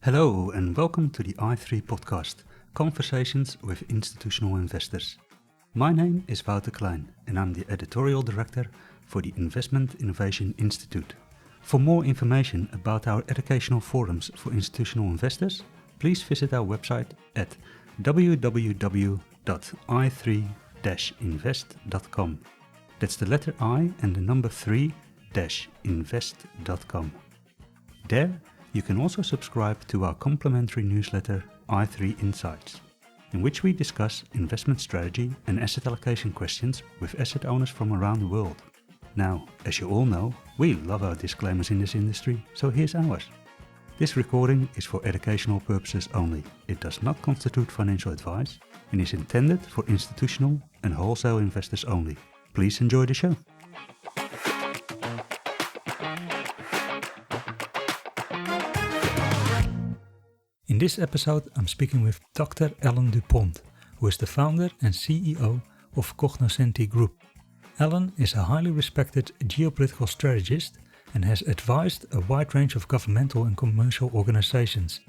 Hello and welcome to the i3 podcast, Conversations with Institutional Investors. My name is Wouter Klein and I'm the editorial director for the Investment Innovation Institute. For more information about our educational forums for institutional investors, please visit our website at www.i3-invest.com. That's the letter I and the number 3-invest.com. There, you can also subscribe to our complimentary newsletter i3 Insights, in which we discuss investment strategy and asset allocation questions with asset owners from around the world. Now, as you all know, we love our disclaimers in this industry, so here's ours. This recording is for educational purposes only. It does not constitute financial advice and is intended for institutional and wholesale investors only. Please enjoy the show. In this episode, I'm speaking with Dr. Alan Dupont, who is the founder and CEO of Cognoscenti Group. Alan is a highly respected geopolitical strategist and has advised a wide range of governmental and commercial organizations,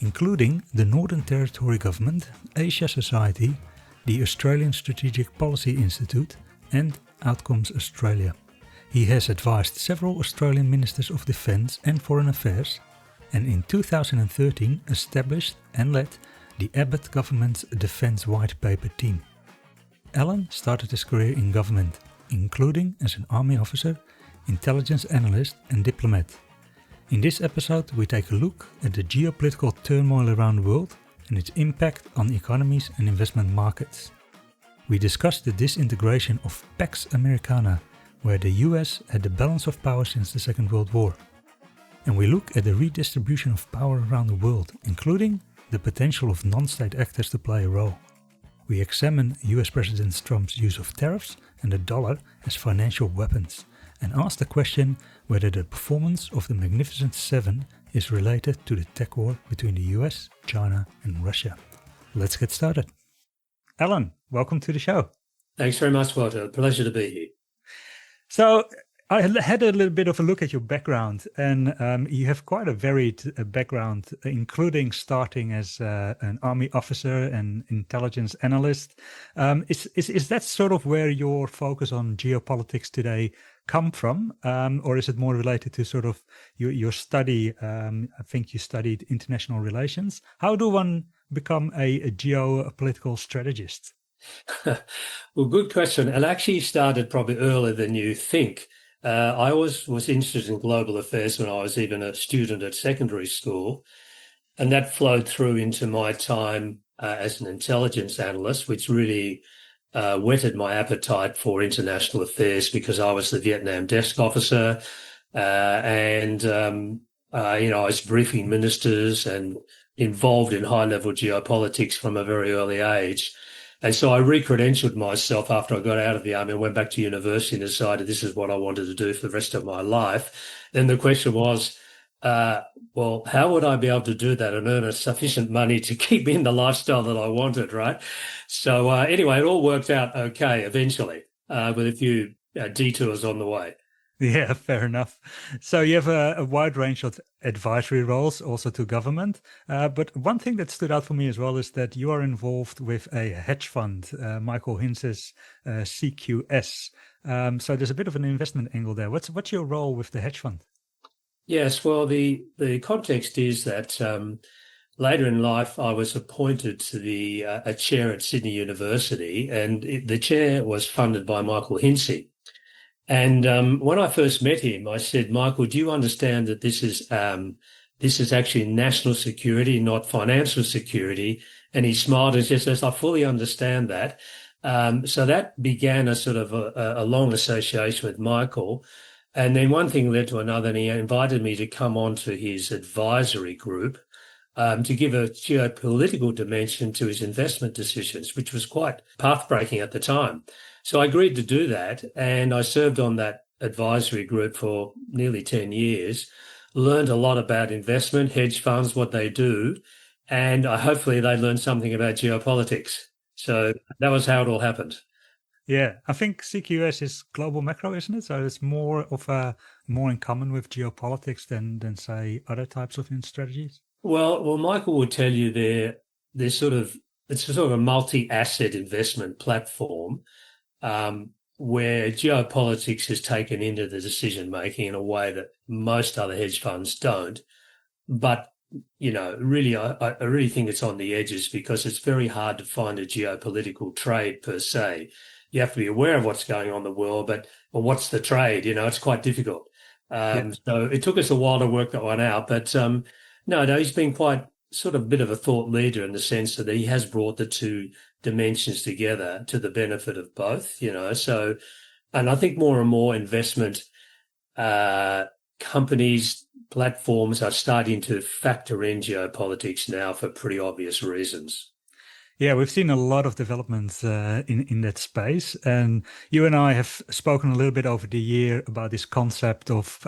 including the Northern Territory Government, Asia Society, the Australian Strategic Policy Institute, and Outcomes Australia. He has advised several Australian Ministers of Defence and Foreign Affairs, and in 2013 established and led the Abbott government's Defence White Paper team. Alan started his career in government, including as an army officer, intelligence analyst and diplomat. In this episode we take a look at the geopolitical turmoil around the world and its impact on economies and investment markets. We discuss the disintegration of Pax Americana, where the US had the balance of power since the Second World War. And we look at the redistribution of power around the world, including the potential of non-state actors to play a role. We examine US President Trump's use of tariffs and the dollar as financial weapons, and ask the question whether the performance of the Magnificent Seven is related to the tech war between the US, China and Russia. Let's get started. Alan, welcome to the show. Thanks very much, Walter. Pleasure to be here. So, I had a little bit of a look at your background, and you have quite a varied background, including starting as an army officer and intelligence analyst. Is that sort of where your focus on geopolitics today come from, or is it more related to sort of your study? I think you studied international relations. How do one become a geopolitical strategist? Well, good question. It actually started probably earlier than you think. I always was interested in global affairs when I was even a student at secondary school, and that flowed through into my time as an intelligence analyst, which really whetted my appetite for international affairs because I was the Vietnam desk officer, and I was briefing ministers and involved in high-level geopolitics from a very early age. And so I re-credentialed myself after I got out of the army and went back to university and decided this is what I wanted to do for the rest of my life. Then the question was, well, how would I be able to do that and earn sufficient money to keep me in the lifestyle that I wanted, right? So anyway, it all worked out okay eventually, with a few detours on the way. Yeah, fair enough. So you have a wide range of advisory roles also to government. But one thing that stood out for me as well is that you are involved with a hedge fund, Michael Hinze's CQS. So there's a bit of an investment angle there. What's your role with the hedge fund? Yes, well, the context is that later in life I was appointed to a chair at Sydney University, and the chair was funded by Michael Hinze. And when I first met him, I said, Michael, do you understand that this is actually national security, not financial security? And he smiled and says, yes, I fully understand that. So that began a sort of a long association with Michael. And then one thing led to another, and he invited me to come on to his advisory group to give a geopolitical dimension to his investment decisions, which was quite path-breaking at the time. So I agreed to do that, and I served on that advisory group for nearly 10 years, learned a lot about investment, hedge funds, what they do, and hopefully they learned something about geopolitics. So that was how it all happened. Yeah, I think CQS is global macro, isn't it? So it's more in common with geopolitics than say other types of strategies. Well, Michael will tell you they're it's a sort of a multi-asset investment platform where geopolitics is taken into the decision making in a way that most other hedge funds don't. But really, I really think it's on the edges because it's very hard to find a geopolitical trade per se. You have to be aware of what's going on in the world, but well, what's the trade? It's quite difficult. Yeah. So it took us a while to work that one out. But no, he's been quite sort of a bit of a thought leader in the sense that he has brought the two dimensions together to the benefit of both. So, and I think more and more investment companies, platforms are starting to factor in geopolitics now for pretty obvious reasons. Yeah, we've seen a lot of developments in that space, and you and I have spoken a little bit over the year about this concept of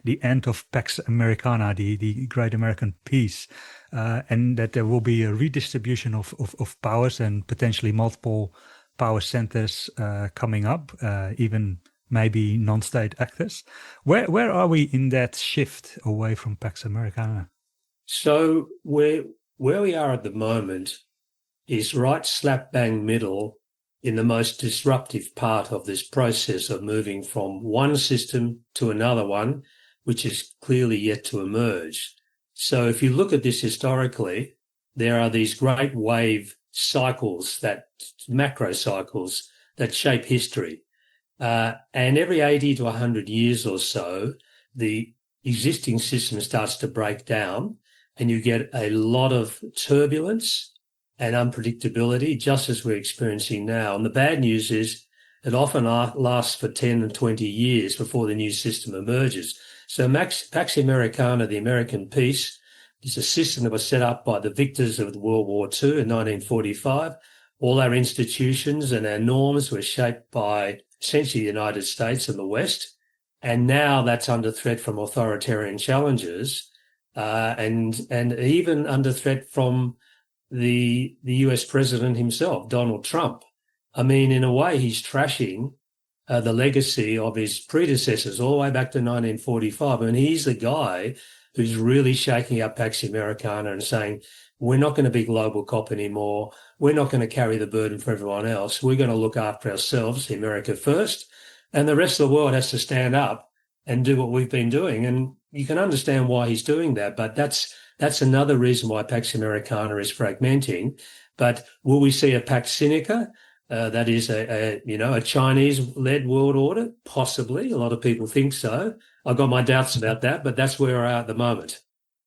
the end of Pax Americana, the Great American Peace, and that there will be a redistribution of powers and potentially multiple power centers coming up, even maybe non-state actors. Where are we in that shift away from Pax Americana? So where we are at the moment is right slap bang middle in the most disruptive part of this process of moving from one system to another one, which is clearly yet to emerge. So if you look at this historically, there are these great wave cycles, that macro cycles that shape history. And every 80 to 100 years or so, the existing system starts to break down and you get a lot of turbulence and unpredictability, just as we're experiencing now. And the bad news is it often lasts for 10 and 20 years before the new system emerges. So Pax Americana, the American peace, is a system that was set up by the victors of World War II in 1945. All our institutions and our norms were shaped by essentially the United States and the West. And now that's under threat from authoritarian challenges and even under threat from the US president himself, Donald Trump. I mean, in a way, he's trashing the legacy of his predecessors all the way back to 1945. And he's the guy who's really shaking up Pax Americana and saying, we're not going to be global cop anymore. We're not going to carry the burden for everyone else. We're going to look after ourselves, America first, and the rest of the world has to stand up and do what we've been doing. And you can understand why he's doing that, but that's another reason why Pax Americana is fragmenting. But will we see a Pax Sinica? That is a Chinese-led world order? Possibly. A lot of people think so. I've got my doubts about that, but that's where we're at the moment.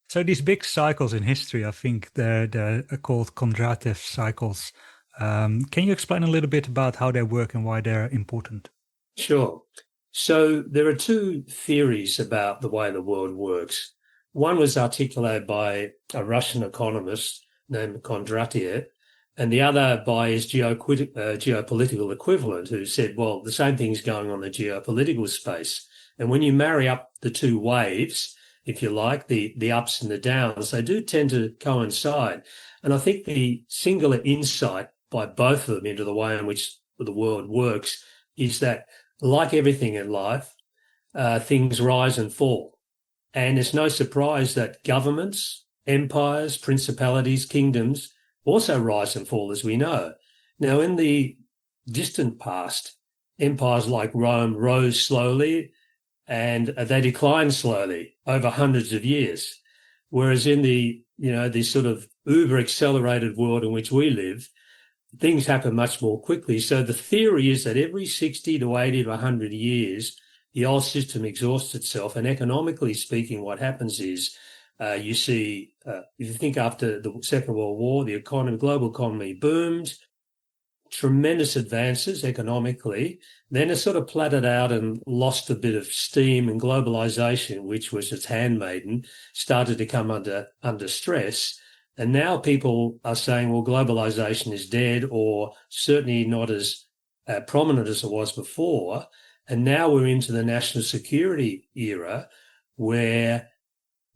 So these big cycles in history, I think they're called Kondratiev Cycles. Can you explain a little bit about how they work and why they're important? Sure. So there are two theories about the way the world works. One was articulated by a Russian economist named Kondratiev, and the other by his geopolitical equivalent, who said, well, the same thing's going on in the geopolitical space. And when you marry up the two waves, if you like, the ups and the downs, they do tend to coincide. And I think the singular insight by both of them into the way in which the world works is that, like everything in life, things rise and fall. And it's no surprise that governments, empires, principalities, kingdoms also rise and fall, as we know. Now, in the distant past, empires like Rome rose slowly and they declined slowly over hundreds of years. Whereas in this sort of uber accelerated world in which we live, things happen much more quickly. So the theory is that every 60 to 80 to 100 years, the old system exhausts itself. And economically speaking, what happens is you see, if you think after the Second World War, the global economy boomed, tremendous advances economically. Then it sort of plateaued out and lost a bit of steam, and globalisation, which was its handmaiden, started to come under stress. And now people are saying, well, globalisation is dead, or certainly not as prominent as it was before. And now we're into the national security era, where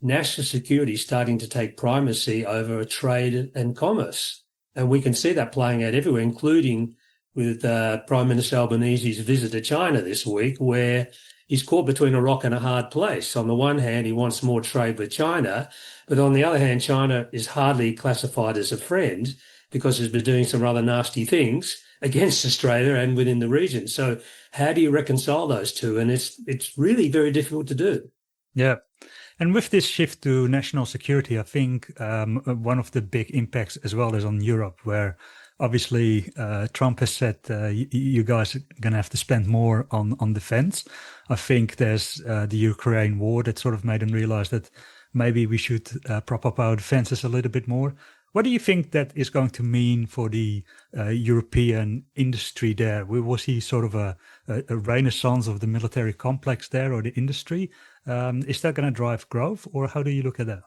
national security is starting to take primacy over trade and commerce. And we can see that playing out everywhere, including with Prime Minister Albanese's visit to China this week, where he's caught between a rock and a hard place. On the one hand, he wants more trade with China, but on the other hand, China is hardly classified as a friend because it's been doing some rather nasty things against Australia and within the region. So how do you reconcile those two? And it's really very difficult to do. Yeah. And with this shift to national security, I think one of the big impacts as well is on Europe, where obviously Trump has said you guys are going to have to spend more on defense. I think there's the Ukraine war that sort of made them realize that maybe we should prop up our defenses a little bit more. What do you think that is going to mean for the European industry there? Will we see sort of a renaissance of the military complex there or the industry? Is that going to drive growth, or how do you look at that?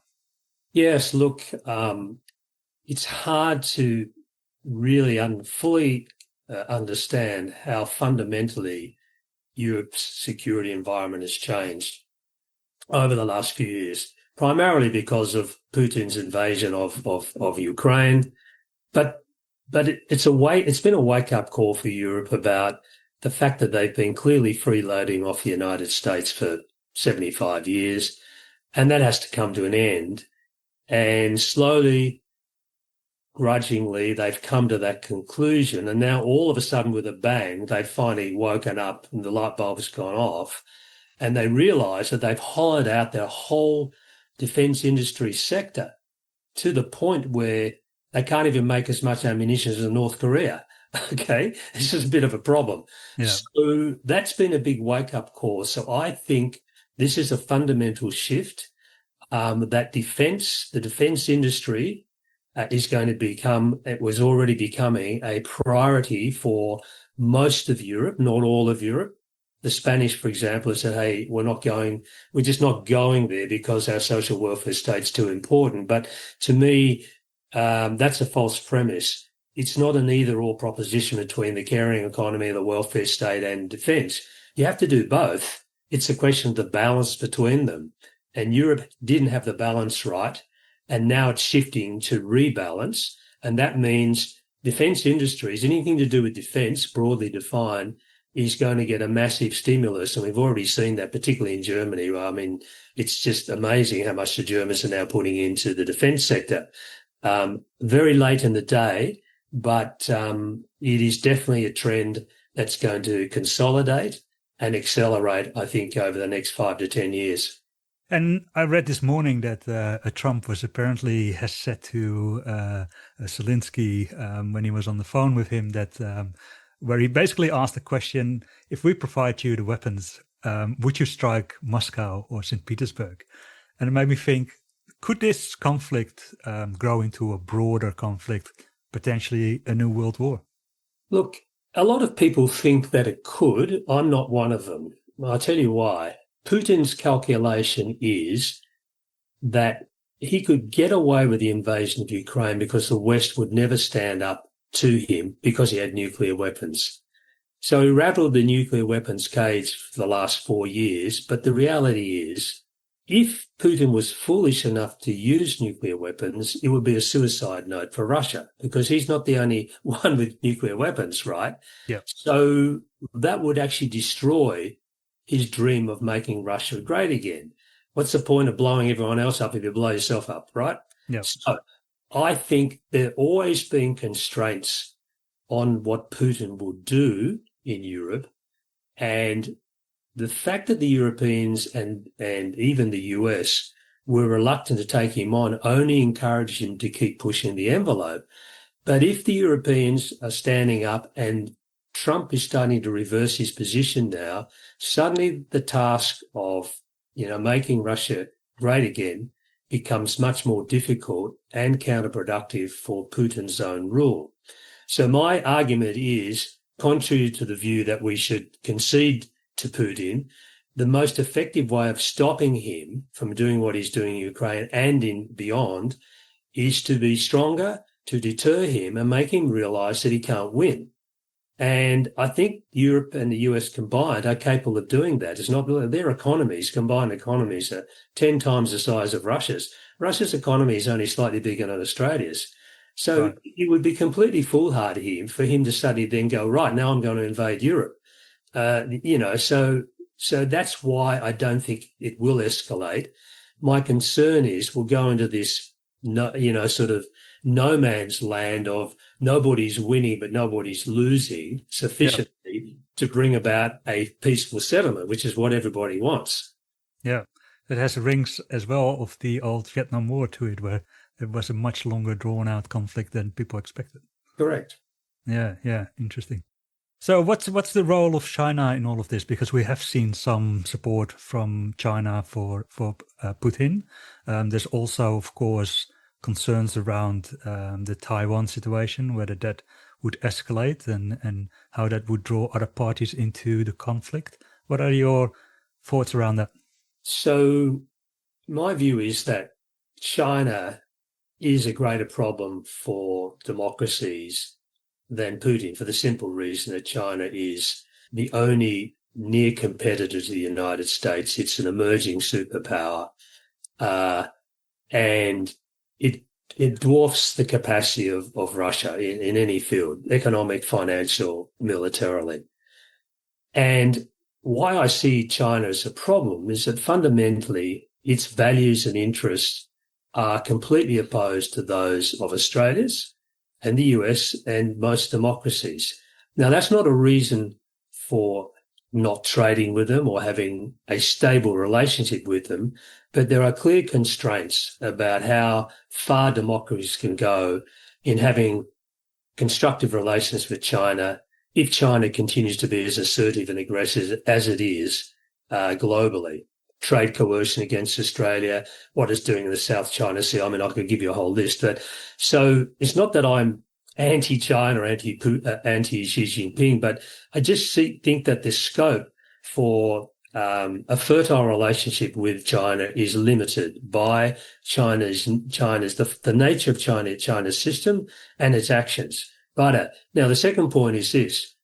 Yes, look, it's hard to really fully understand how fundamentally Europe's security environment has changed over the last few years, primarily because of Putin's invasion of Ukraine. But it's been a wake-up call for Europe about the fact that they've been clearly freeloading off the United States for 75 years, and that has to come to an end. And slowly, grudgingly, they've come to that conclusion. And now all of a sudden, with a bang, they've finally woken up and the light bulb has gone off. And they realise that they've hollowed out their whole defence industry sector to the point where they can't even make as much ammunition as North Korea. Okay, this is a bit of a problem. Yeah. So that's been a big wake-up call. So I think this is a fundamental shift that the defence industry is going to become, it was already becoming a priority for most of Europe, not all of Europe. The Spanish, for example, have said, hey, we're just not going there because our social welfare state's too important. But to me, that's a false premise. It's not an either-or proposition between the caring economy, the welfare state and defence. You have to do both. It's a question of the balance between them. And Europe didn't have the balance right, and now it's shifting to rebalance. And that means defence industries, anything to do with defence, broadly defined, is going to get a massive stimulus. And we've already seen that, particularly in Germany. I mean, it's just amazing how much the Germans are now putting into the defence sector. Very late in the day, but it is definitely a trend that's going to consolidate and accelerate, I think, over the next 5 to 10 years. And I read this morning that Trump has said to Zelensky when he was on the phone with him that where he basically asked the question, if we provide you the weapons, would you strike Moscow or St. Petersburg? And it made me think, could this conflict grow into a broader conflict, potentially a new world war? Look, a lot of people think that it could. I'm not one of them. I'll tell you why. Putin's calculation is that he could get away with the invasion of Ukraine because the West would never stand up to him because he had nuclear weapons. So he rattled the nuclear weapons cage for the last 4 years. But the reality is, if Putin was foolish enough to use nuclear weapons, it would be a suicide note for Russia because he's not the only one with nuclear weapons, right? Yeah. So that would actually destroy his dream of making Russia great again. What's the point of blowing everyone else up if you blow yourself up, right? Yeah. So I think there always been constraints on what Putin will do in Europe, and the fact that the Europeans and even the US were reluctant to take him on only encouraged him to keep pushing the envelope. But if the Europeans are standing up and Trump is starting to reverse his position now, suddenly the task of, making Russia great again becomes much more difficult and counterproductive for Putin's own rule. So my argument is, contrary to the view that we should concede to Putin, the most effective way of stopping him from doing what he's doing in Ukraine and in beyond is to be stronger, to deter him and make him realise that he can't win. And I think Europe and the US combined are capable of doing that. It's not their economies, combined economies, are 10 times the size of Russia's. Russia's economy is only slightly bigger than Australia's. So right. It would be completely foolhardy for him to suddenly then go, right, now I'm going to invade Europe. So So that's why I don't think it will escalate. My concern is we'll go into this, sort of no man's land of nobody's winning but nobody's losing sufficiently to bring about a peaceful settlement, which is what everybody wants. Yeah, it has rings as well of the old Vietnam War to it, where it was a much longer drawn out conflict than people expected. Correct. Yeah, interesting. So what's the role of China in all of this? Because we have seen some support from China for Putin. There's also, of course, concerns around the Taiwan situation, whether that would escalate and how that would draw other parties into the conflict. What are your thoughts around that? So my view is that China is a greater problem for democracies than Putin, for the simple reason that China is the only near competitor to the United States. It's an emerging superpower, and it dwarfs the capacity of Russia in any field, economic, financial, militarily. And why I see China as a problem is that fundamentally its values and interests are completely opposed to those of Australia's and the US and most democracies. Now, that's not a reason for not trading with them or having a stable relationship with them, but there are clear constraints about how far democracies can go in having constructive relations with China if China continues to be as assertive and aggressive as it is globally. Trade coercion against Australia, what it's doing in the South China Sea. I mean, I could give you a whole list. But so it's not that I'm anti-China or anti-Xi Jinping, but I just think that the scope for a fertile relationship with China is limited by China's the nature of China's system and its actions. But now the second point is this: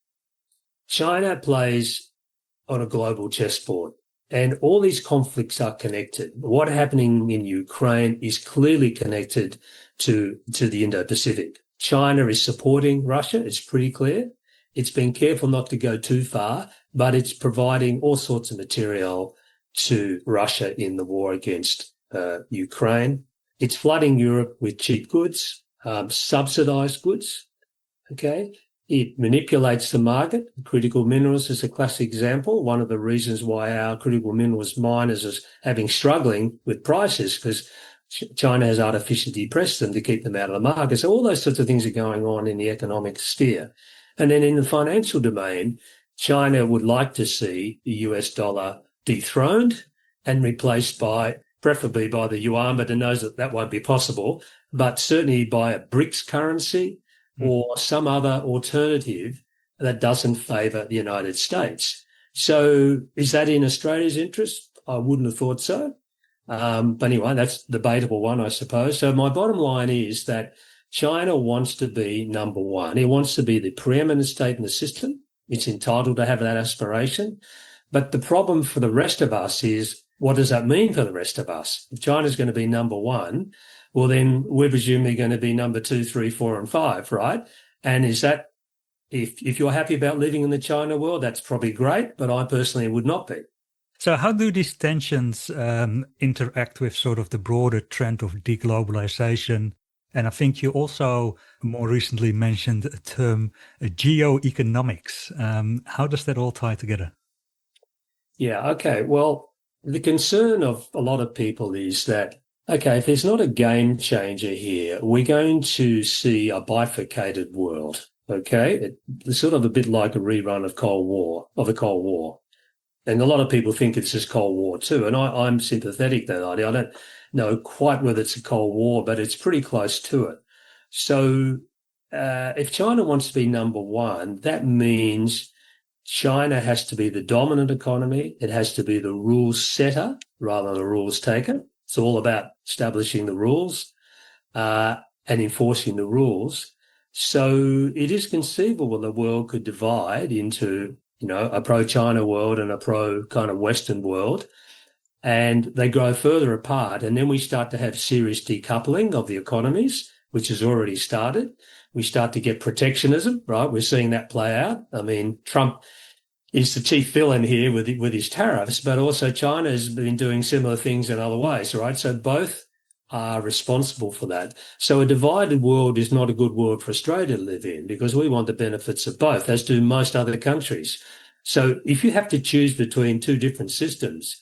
China plays on a global chessboard. And all these conflicts are connected. What's happening in Ukraine is clearly connected to the Indo-Pacific. China is supporting Russia. It's pretty clear. It's been careful not to go too far, but it's providing all sorts of material to Russia in the war against Ukraine. It's flooding Europe with cheap goods, subsidized goods. Okay. It manipulates the market. Critical minerals is a classic example. One of the reasons why our critical minerals miners are struggling with prices because China has artificially depressed them to keep them out of the market. So all those sorts of things are going on in the economic sphere. And then in the financial domain, China would like to see the US dollar dethroned and replaced preferably by the yuan, but it knows that won't be possible, but certainly by a BRICS currency or some other alternative that doesn't favour the United States. So is that in Australia's interest? I wouldn't have thought so. But anyway, that's a debatable one, I suppose. So my bottom line is that China wants to be number one. It wants to be the preeminent state in the system. It's entitled to have that aspiration. But the problem for the rest of us is, what does that mean for the rest of us? If China's going to be number one, well, then we're presumably going to be number 2, 3, 4, and 5, right? And is that, if you're happy about living in the China world, that's probably great, but I personally would not be. So how do these tensions interact with sort of the broader trend of deglobalisation? And I think you also more recently mentioned a term, geoeconomics. How does that all tie together? Yeah, okay. Well, the concern of a lot of people is that, okay, if there's not a game changer here, we're going to see a bifurcated world, okay? It's sort of a bit like a rerun of the Cold War. And a lot of people think it's just Cold War too. And I'm sympathetic to that idea. I don't know quite whether it's a Cold War, but it's pretty close to it. So if China wants to be number one, that means China has to be the dominant economy. It has to be the rules setter rather than the rules taker. It's all about establishing the rules and enforcing the rules. So it is conceivable the world could divide into, a pro-China world and a pro-kind of Western world, and they grow further apart. And then we start to have serious decoupling of the economies, which has already started. We start to get protectionism, right? We're seeing that play out. I mean, Trump is the chief villain here with his tariffs, but also China has been doing similar things in other ways, right? So both are responsible for that. So a divided world is not a good world for Australia to live in, because we want the benefits of both, as do most other countries. So if you have to choose between two different systems,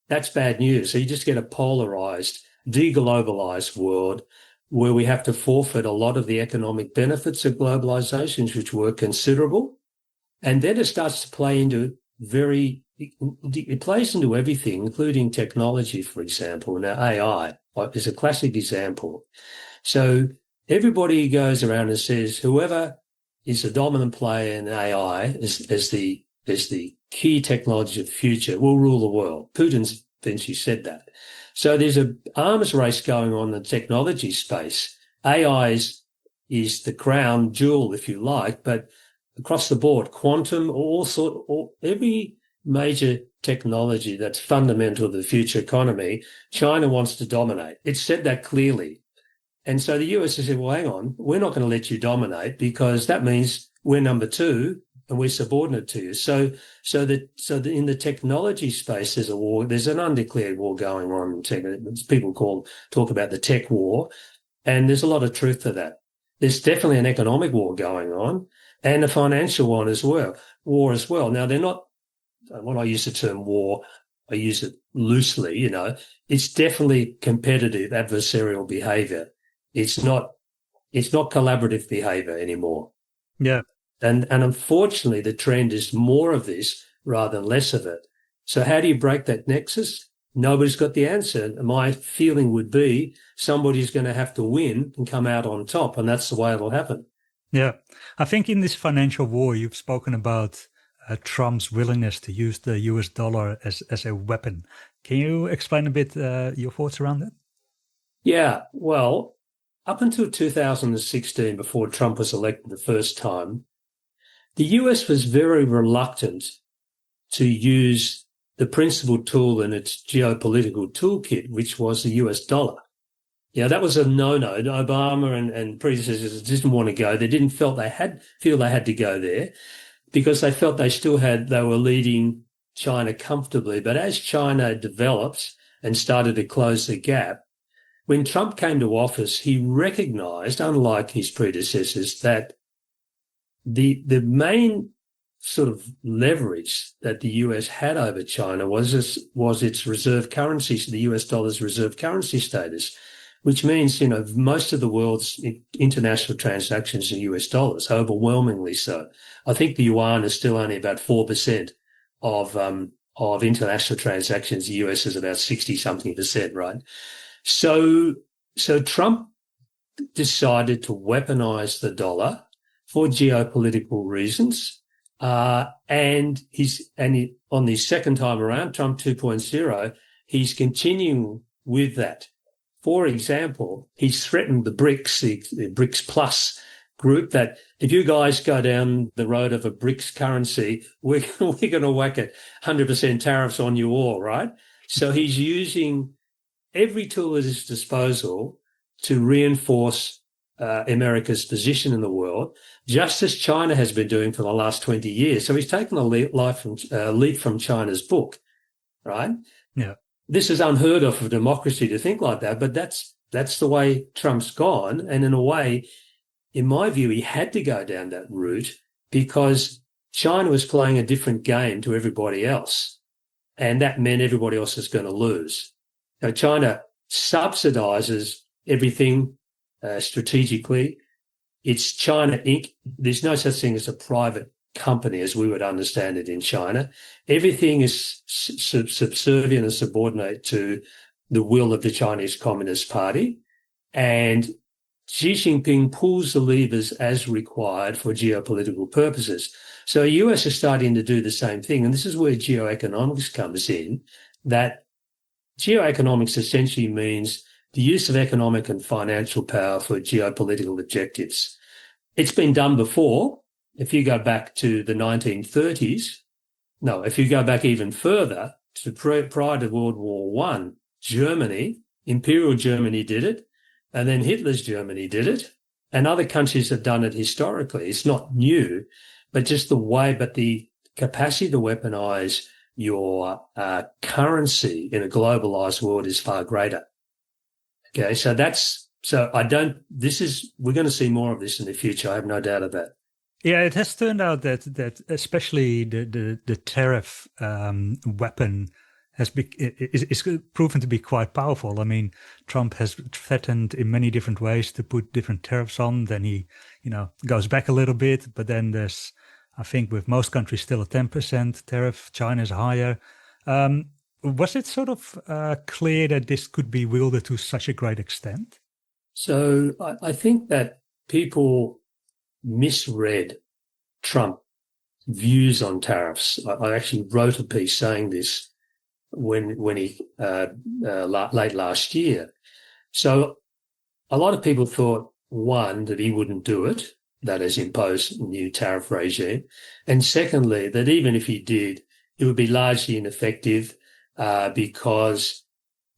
that's bad news. So you just get a polarised, deglobalised world where we have to forfeit a lot of the economic benefits of globalisation, which were considerable. And then it starts to play into it plays into everything, including technology, for example. Now, AI is a classic example. So everybody goes around and says, whoever is the dominant player in AI as the key technology of the future will rule the world. Putin's eventually said that. So there's an arms race going on in the technology space. AI is the crown jewel, if you like, but across the board, quantum, every major technology that's fundamental to the future economy, China wants to dominate. It's said that clearly. And so the US has said, well, hang on, we're not going to let you dominate, because that means we're number two and we're subordinate to you. So in the technology space, there's a war. There's an undeclared war going on. People talk about the tech war, and there's a lot of truth to that. There's definitely an economic war going on, and a financial war as well. Now, they're not, when I use the term war, I use it loosely, it's definitely competitive adversarial behavior. It's not collaborative behavior anymore. Yeah. And unfortunately, the trend is more of this rather than less of it. So how do you break that nexus? Nobody's got the answer. My feeling would be somebody's going to have to win and come out on top, and that's the way it'll happen. Yeah. I think in this financial war, you've spoken about Trump's willingness to use the US dollar as a weapon. Can you explain a bit your thoughts around that? Yeah, well, up until 2016, before Trump was elected the first time, the US was very reluctant to use the principal tool in its geopolitical toolkit, which was the US dollar. Yeah, that was a no-no. Obama and predecessors didn't want to go. They didn't feel they had to go there, because they felt they were leading China comfortably. But as China developed and started to close the gap, when Trump came to office, he recognized, unlike his predecessors, that the main sort of leverage that the US had over China was its reserve currency, so the US dollar's reserve currency status, which means, most of the world's international transactions are US dollars, overwhelmingly so. I think the yuan is still only about 4% of international transactions. The US is about 60-something%, right? So Trump decided to weaponize the dollar for geopolitical reasons. And on the second time around, Trump 2.0, he's continuing with that. For example, he's threatened the BRICS, the BRICS Plus group, that if you guys go down the road of a BRICS currency, we're going to whack it 100% tariffs on you all, right? So he's using every tool at his disposal to reinforce America's position in the world, just as China has been doing for the last 20 years. So he's taken a leaf from China's book, right? Yeah. This is unheard of for democracy to think like that, but that's the way Trump's gone. And in a way, in my view, he had to go down that route because China was playing a different game to everybody else. And that meant everybody else is going to lose. Now, China subsidizes everything strategically. It's China Inc. There's no such thing as a private company as we would understand it in China. Everything is subservient and subordinate to the will of the Chinese Communist Party. And Xi Jinping pulls the levers as required for geopolitical purposes. So the US is starting to do the same thing. And this is where geoeconomics comes in, that geoeconomics essentially means the use of economic and financial power for geopolitical objectives. It's been done before. If you go back to the 1930s, if you go back even further to prior to World War I, Germany, Imperial Germany did it, and then Hitler's Germany did it, and other countries have done it historically. It's not new, but just the way, but the capacity to weaponize your currency in a globalized world is far greater. Okay, we're going to see more of this in the future. I have no doubt of that. Yeah, it has turned out that especially the tariff weapon is proven to be quite powerful. I mean, Trump has threatened in many different ways to put different tariffs on. Then he, goes back a little bit. But then there's, I think, with most countries still a 10% tariff. China's higher. Was it sort of clear that this could be wielded to such a great extent? So I think that people misread Trump's views on tariffs. I actually wrote a piece saying this when he late last year. So a lot of people thought, one, that he wouldn't do it, that is, impose a new tariff regime, and secondly, that even if he did, it would be largely ineffective because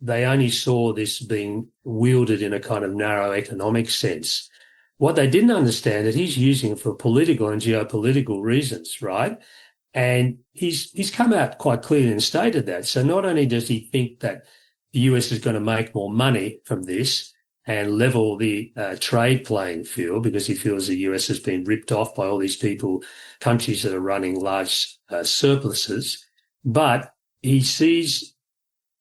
they only saw this being wielded in a kind of narrow economic sense. What they didn't understand that he's using it for political and geopolitical reasons, right? And he's come out quite clearly and stated that. So not only does he think that the US is going to make more money from this and level the trade playing field because he feels the US has been ripped off by all these countries that are running large surpluses, but he sees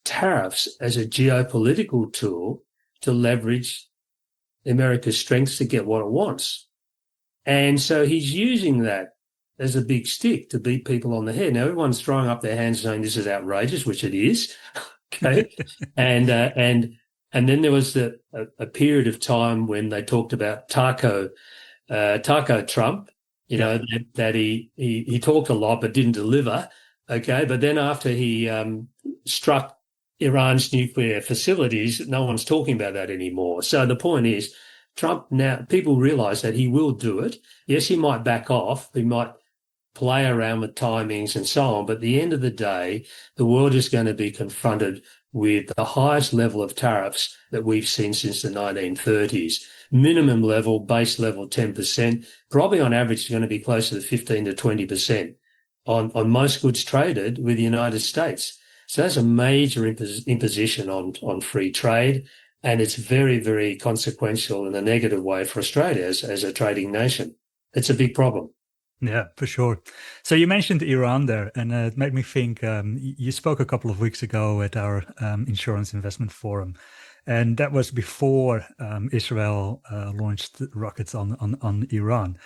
tariffs as a geopolitical tool to leverage America's strengths to get what it wants. And so he's using that as a big stick to beat people on the head. Now, everyone's throwing up their hands saying this is outrageous, which it is. Okay. And then there was a period of time when they talked about Taco Trump, that he talked a lot but didn't deliver. Okay. But then after he struck Iran's nuclear facilities, no one's talking about that anymore. So the point is, Trump now, people realize that he will do it. Yes, he might back off. He might play around with timings and so on. But at the end of the day, the world is going to be confronted with the highest level of tariffs that we've seen since the 1930s. Minimum level, base level 10%, probably on average is going to be closer to 15 to 20% on most goods traded with the United States. So that's a major imposition on free trade, and it's very, very consequential in a negative way for Australia as a trading nation. It's a big problem. Yeah, for sure. So you mentioned Iran there, and it made me think, you spoke a couple of weeks ago at our insurance investment forum, and that was before Israel launched rockets on Iran.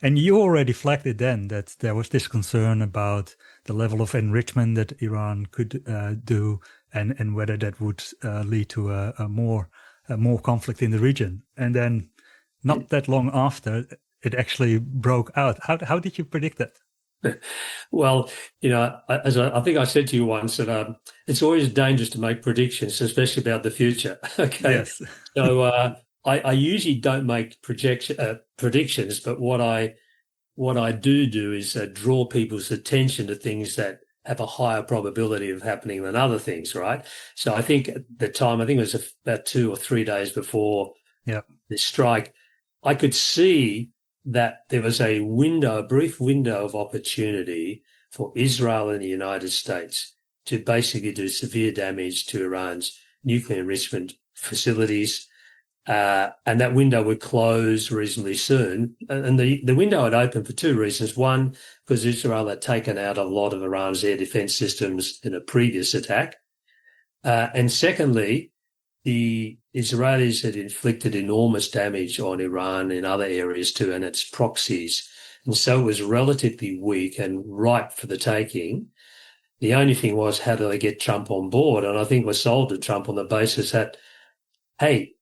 And you already flagged it then that there was this concern about the level of enrichment that Iran could do and whether that would lead to a more conflict in the region. And then not that long after, it actually broke out. How did you predict that? Well, as I think I said to you once, that it's always dangerous to make predictions, especially about the future. Okay. Yes. So I usually don't make predictions, but what I do is draw people's attention to things that have a higher probability of happening than other things, right? So I think at the time, I think it was about 2 or 3 days before the strike, I could see that there was a brief window of opportunity for Israel and the United States to basically do severe damage to Iran's nuclear enrichment facilities. And that window would close reasonably soon. And the window had opened for two reasons. One, because Israel had taken out a lot of Iran's air defense systems in a previous attack. And secondly, the Israelis had inflicted enormous damage on Iran in other areas too, and its proxies. And so it was relatively weak and ripe for the taking. The only thing was, how do they get Trump on board? And I think was sold to Trump on the basis that, hey,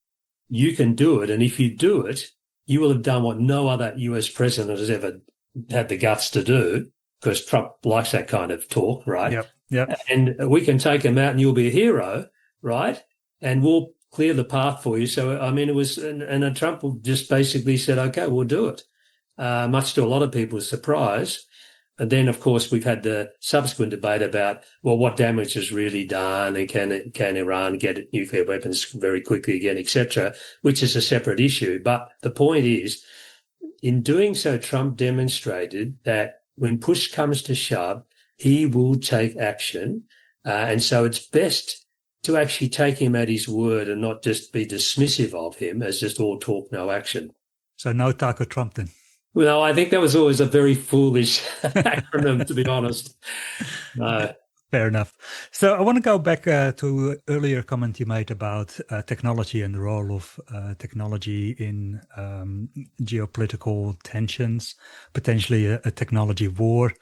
you can do it. And if you do it, you will have done what no other US president has ever had the guts to do, because Trump likes that kind of talk, right? Yep. And we can take him out and you'll be a hero, right? And we'll clear the path for you. So, I mean, it was, and Trump just basically said, okay, we'll do it, much to a lot of people's surprise. And then, of course, we've had the subsequent debate about, well, what damage is really done and can Iran get nuclear weapons very quickly again, etc., which is a separate issue. But the point is, in doing so, Trump demonstrated that when push comes to shove, he will take action. And so it's best to actually take him at his word and not just be dismissive of him as just all talk, no action. So no Taco Trump then? Well, I think that was always a very foolish acronym, to be honest. No. Fair enough. So I want to go back to an earlier comment you made about technology and the role of technology in geopolitical tensions, potentially a technology war.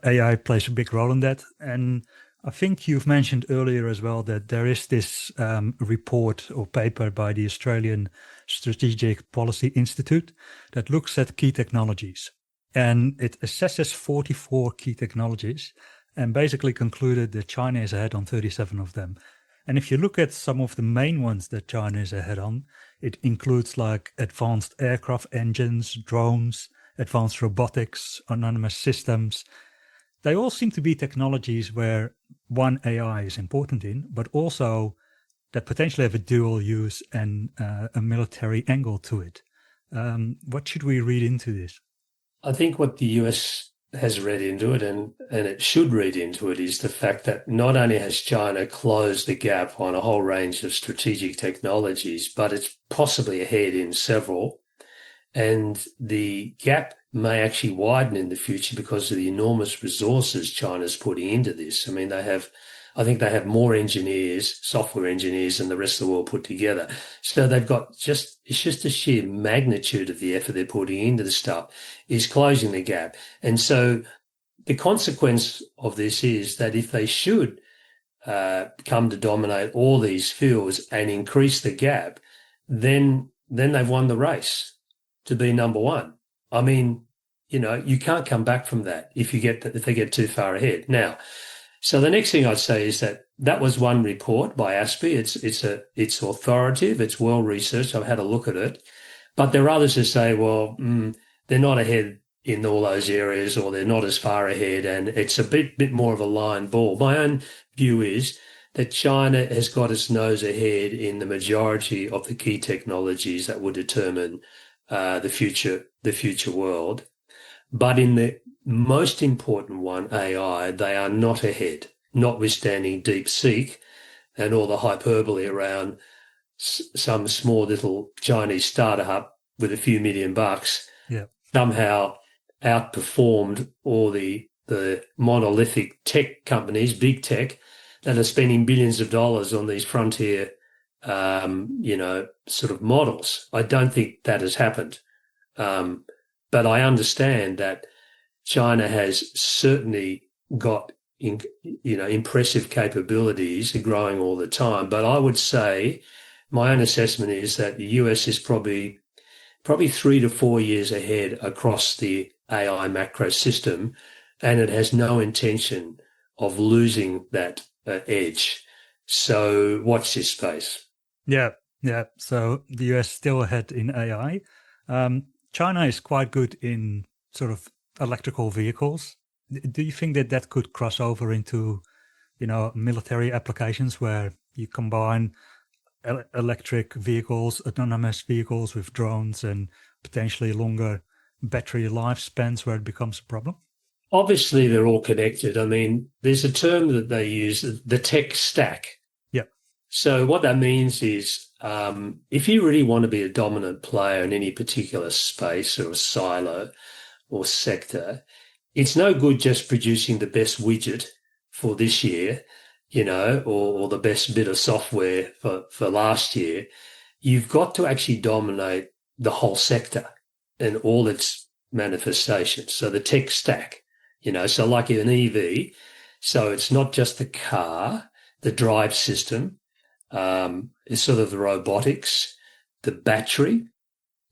AI plays a big role in that. And I think you've mentioned earlier as well that there is this report or paper by the Australian Strategic Policy Institute that looks at key technologies. And it assesses 44 key technologies and basically concluded that China is ahead on 37 of them. And if you look at some of the main ones that China is ahead on, it includes like advanced aircraft engines, drones, advanced robotics, autonomous systems. They all seem to be technologies where one, AI is important in, but also that potentially have a dual use and a military angle to it. What should we read into this? I think what the US has read into it, and it should read into it, is the fact that not only has China closed the gap on a whole range of strategic technologies, but it's possibly ahead in several. And the gap may actually widen in the future because of the enormous resources China's putting into this. I mean, I think they have more engineers, software engineers, than the rest of the world put together. So they've got it's just the sheer magnitude of the effort they're putting into the stuff is closing the gap. And so the consequence of this is that if they should come to dominate all these fields and increase the gap, then they've won the race to be number one. I mean, you can't come back from that if they get too far ahead. Now, so the next thing I'd say is that was one report by ASPI. It's authoritative. It's well researched. I've had a look at it, but there are others who say, well, they're not ahead in all those areas, or they're not as far ahead, and it's a bit more of a line ball. My own view is that China has got its nose ahead in the majority of the key technologies that will determine the future world, but in the most important one, AI, they are not ahead, notwithstanding DeepSeek and all the hyperbole around some small little Chinese startup with a few $1 million somehow outperformed all the monolithic tech companies, big tech, that are spending billions of dollars on these frontier, sort of models. I don't think that has happened. But I understand that China has certainly got, impressive capabilities growing all the time. But I would say my own assessment is that the US is probably 3 to 4 years ahead across the AI macro system, and it has no intention of losing that edge. So watch this space. Yeah. So the US still ahead in AI. China is quite good in sort of electrical vehicles. Do you think that could cross over into, military applications where you combine electric vehicles, autonomous vehicles with drones and potentially longer battery lifespans where it becomes a problem? Obviously, they're all connected. I mean, there's a term that they use, the tech stack. Yeah. So what that means is if you really want to be a dominant player in any particular space or a silo or sector, it's no good just producing the best widget for this year, or the best bit of software for last year. You've got to actually dominate the whole sector and all its manifestations. So the tech stack, so like an EV, so it's not just the car, the drive system, it's sort of the robotics, the battery,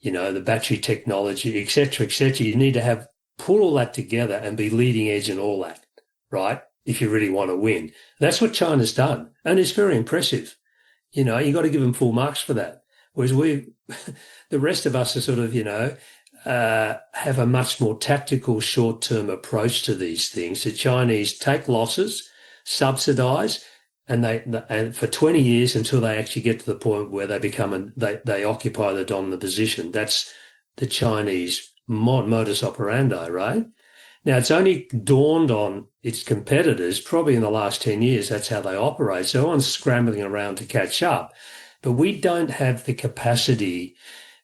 the battery technology, et cetera, et cetera. You need to pull all that together and be leading edge in all that, right? If you really want to win. That's what China's done. And it's very impressive. You got to give them full marks for that. Whereas the rest of us are sort of, have a much more tactical short-term approach to these things. The Chinese take losses, subsidize, and for 20 years until they actually get to the point where they occupy the dominant position. That's the Chinese modus operandi, right? Now, it's only dawned on its competitors probably in the last 10 years. That's how they operate. So everyone's scrambling around to catch up. But we don't have the capacity,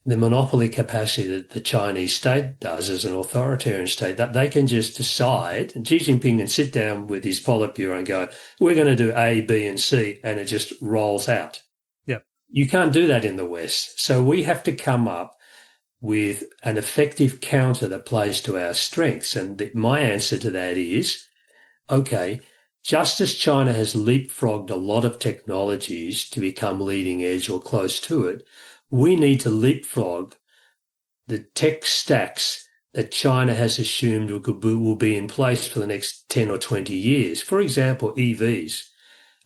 the monopoly capacity that the Chinese state does as an authoritarian state, that they can just decide, and Xi Jinping can sit down with his Politburo and go, we're going to do A, B, and C, and it just rolls out. Yeah. You can't do that in the West. So we have to come up with an effective counter that plays to our strengths. And my answer to that is, okay, just as China has leapfrogged a lot of technologies to become leading edge or close to it, we need to leapfrog the tech stacks that China has assumed will be in place for the next 10 or 20 years. For example, EVs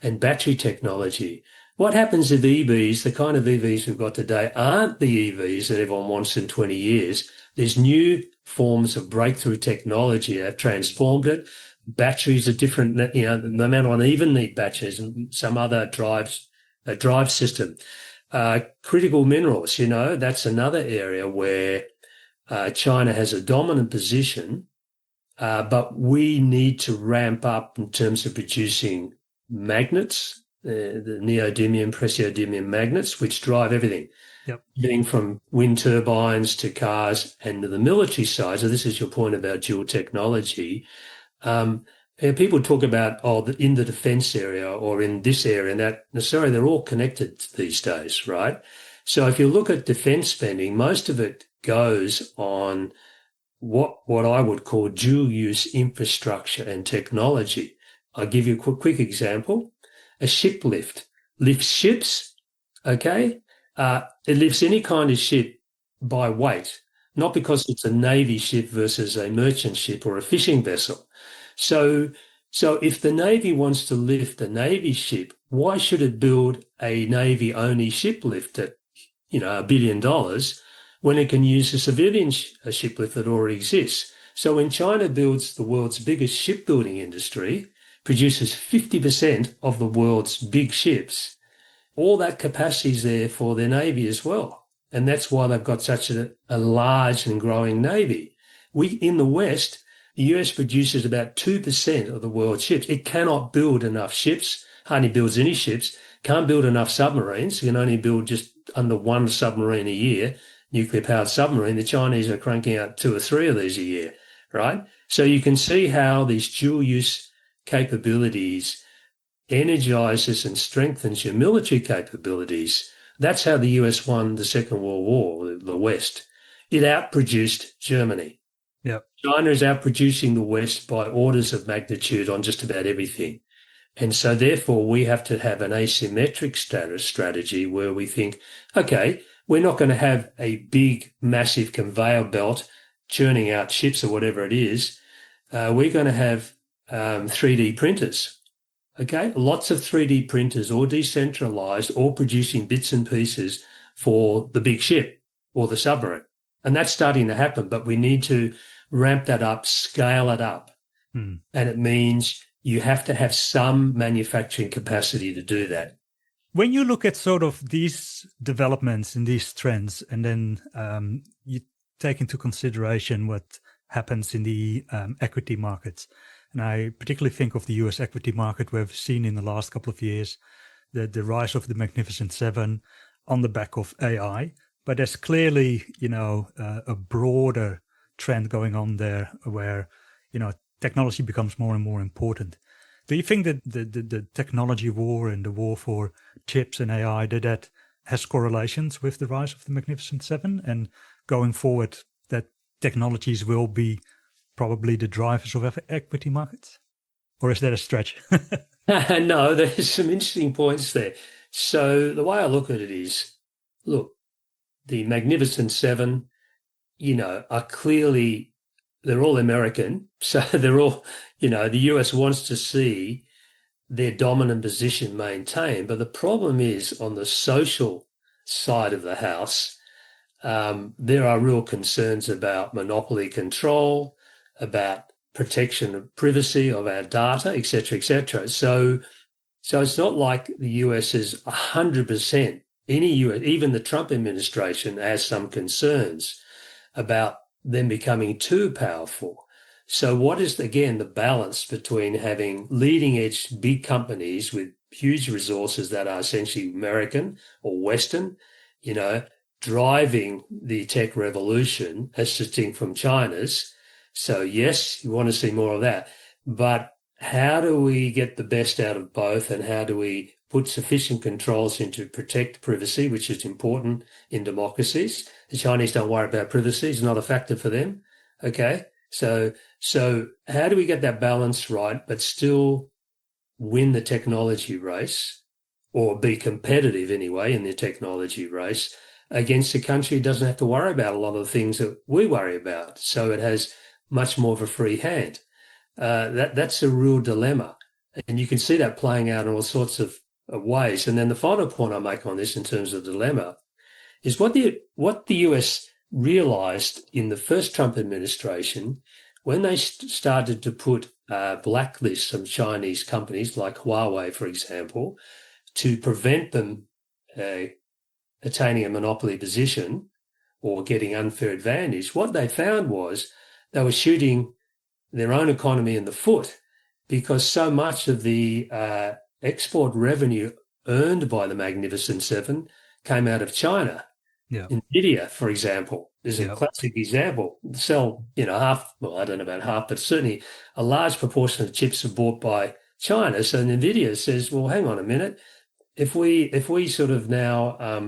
and battery technology. What happens if EVs, the kind of EVs we've got today, aren't the EVs that everyone wants in 20 years? There's new forms of breakthrough technology that have transformed it. Batteries are different, they may not even need batteries and some other drive system. Critical minerals, that's another area where China has a dominant position, but we need to ramp up in terms of producing magnets, the neodymium, praseodymium magnets, which drive everything. Yep. Getting from wind turbines to cars and to the military side. So this is your point about dual technology. People talk about, in the defense area or in this area and that. Sorry, they're all connected these days, right? So if you look at defense spending, most of it goes on what I would call dual use infrastructure and technology. I'll give you a quick example. A ship lifts ships, okay? It lifts any kind of ship by weight, not because it's a Navy ship versus a merchant ship or a fishing vessel. So if the Navy wants to lift a Navy ship, why should it build a Navy-only ship lift at, $1 billion when it can use a civilian ship lift that already exists? So when China builds the world's biggest shipbuilding industry, produces 50% of the world's big ships, all that capacity is there for their Navy as well. And that's why they've got such a large and growing Navy. In the West, the US produces about 2% of the world's ships. It cannot build enough ships, hardly builds any ships, can't build enough submarines. It can only build just under one submarine a year, nuclear-powered submarine. The Chinese are cranking out 2 or 3 of these a year, right? So you can see how these dual-use capabilities energizes and strengthens your military capabilities. That's how the US won the Second World War, the West. It outproduced Germany. Yep. China is outproducing the West by orders of magnitude on just about everything. And so therefore we have to have an asymmetric strategy where we think, okay, we're not going to have a big, massive conveyor belt churning out ships or whatever it is. We're going to have 3D printers, okay? Lots of 3D printers, all decentralized, all producing bits and pieces for the big ship or the submarine. And that's starting to happen, but we need to ramp that up, scale it up. And it means you have to have some manufacturing capacity to do that. When you look at sort of these developments and these trends, and then you take into consideration what happens in the equity markets, and I particularly think of the US equity market, where we've seen in the last couple of years the rise of the Magnificent Seven on the back of AI. But there's clearly, a broader trend going on there where, technology becomes more and more important. Do you think that the technology war and the war for chips and AI, that has correlations with the rise of the Magnificent Seven, and going forward that technologies will be probably the drivers of equity markets? Or is that a stretch? No, there's some interesting points there. So the way I look at it is, look, the Magnificent Seven, are clearly, they're all American. So they're all, the US wants to see their dominant position maintained. But the problem is on the social side of the house, there are real concerns about monopoly control, about protection of privacy of our data, et cetera, et cetera. So it's not like the US is 100%. Even the Trump administration has some concerns about them becoming too powerful. So what is, again, the balance between having leading edge big companies with huge resources that are essentially American or Western, driving the tech revolution as distinct from China's? So yes, you want to see more of that, but how do we get the best out of both, and how do we put sufficient controls in to protect privacy, which is important in democracies? The Chinese don't worry about privacy. It's not a factor for them. Okay. So how do we get that balance right, but still win the technology race, or be competitive anyway in the technology race against a country that doesn't have to worry about a lot of the things that we worry about? So it has much more of a free hand. That's a real dilemma. And you can see that playing out in all sorts of ways. And then the final point I make on this in terms of dilemma is what the US realized in the first Trump administration, when they started to put blacklists of Chinese companies like Huawei, for example, to prevent them attaining a monopoly position or getting unfair advantage. What they found was they were shooting their own economy in the foot, because so much of the export revenue earned by the Magnificent Seven came out of China. Yeah. NVIDIA, for example, is a classic example. Sell, half, well, I don't know about half, but certainly a large proportion of chips are bought by China. So NVIDIA says, well, hang on a minute. If we sort of now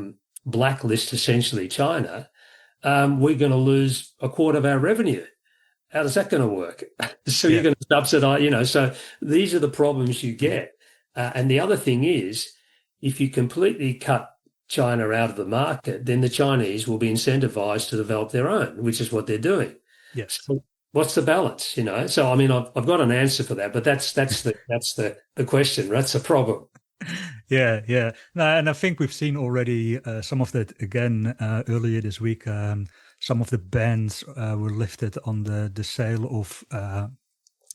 blacklist essentially China, we're going to lose a quarter of our revenue. How's that going to work? So you're going to subsidize, so these are the problems you get. And the other thing is, if you completely cut China out of the market, then the Chinese will be incentivized to develop their own, which is what they're doing. Yes. So what's the balance, So, I mean, I've got an answer for that, but that's the question. That's the problem. Yeah. No, and I think we've seen already some of that again earlier this week. Some of the bans were lifted on the sale of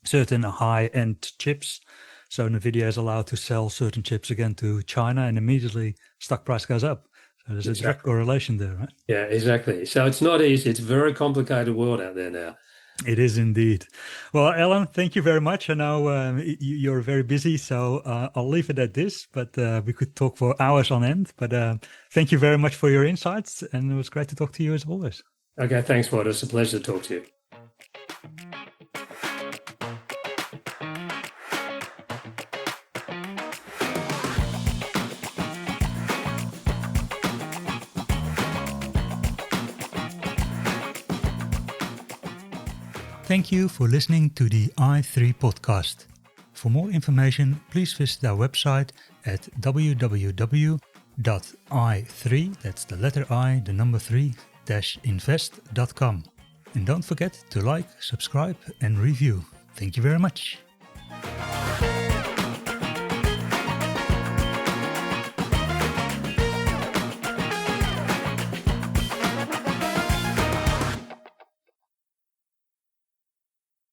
certain high-end chips. So NVIDIA is allowed to sell certain chips again to China, and immediately stock price goes up. So there's a direct correlation there, right? Yeah, exactly. So it's not easy. It's a very complicated world out there now. It is indeed. Well, Alan, thank you very much. I know you're very busy, so I'll leave it at this, but we could talk for hours on end. But thank you very much for your insights, and it was great to talk to you as always. Okay, thanks, Rod. It's a pleasure to talk to you. Thank you for listening to the i3 podcast. For more information, please visit our website at www.i3, that's the letter I, the number 3, -invest.com. And don't forget to like, subscribe and review. Thank you very much.